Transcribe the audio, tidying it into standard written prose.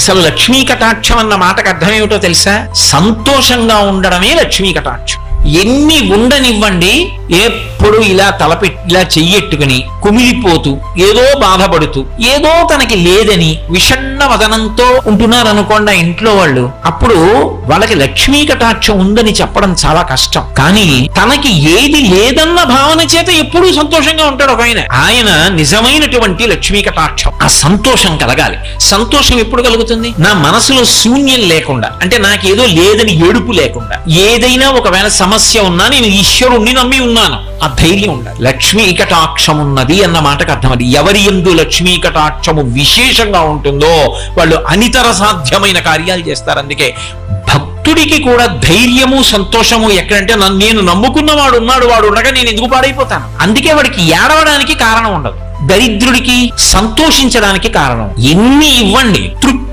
అసలు లక్ష్మీ కటాక్షం అన్న మాటకు అర్థం ఏమిటో తెలుసా? సంతోషంగా ఉండడమే లక్ష్మీ కటాక్షం. ఎన్ని ఉండనివ్వండి, ఎప్పుడు ఇలా ఇలా చెయ్యెట్టుకుని కుమిలిపోతూ ఏదో బాధపడుతూ ఏదో తనకి లేదని విషణ్ణ వదనంతో ఉంటున్నారనుకోండి ఇంట్లో వాళ్ళు, అప్పుడు వాళ్ళకి లక్ష్మీ కటాక్షం ఉందని చెప్పడం చాలా కష్టం. కానీ తనకి ఏది లేదన్న భావన చేత ఎప్పుడూ సంతోషంగా ఉంటాడు ఒక ఆయన నిజమైనటువంటి లక్ష్మీ కటాక్షం. ఆ సంతోషం కలగాలి. సంతోషం ఎప్పుడు కలుగుతుంది? నా మనసులో శూన్యం లేకుండా, అంటే నాకేదో లేదని ఏడుపు లేకుండా, ఏదైనా ఒకవేళ సమస్య ఉన్నా నేను ఈశ్వరుణ్ణి నమ్మి ఉన్నాను, ఆ ధైర్యం ఉండాలి. లక్ష్మీ కటాక్షం ఉన్నది అన్న మాటకు అర్థం అది. ఎవరి యందు లక్ష్మీ కటాక్షము విశేషంగా ఉంటుందో వాళ్ళు అనితర సాధ్యమైన కార్యాలు చేస్తారు. అందుకే భక్తుడికి కూడా ధైర్యము సంతోషము ఎక్కడంటే నేను నమ్ముకున్నవాడు ఉన్నాడు, వాడు ఉండగా నేను ఎందుకు పాడైపోతాను. అందుకే వాడికి ఏడవడానికి కారణం ఉండదు, దరిద్రుడికి సంతోషించడానికి కారణం. ఎన్ని ఇవ్వండి, తృప్తి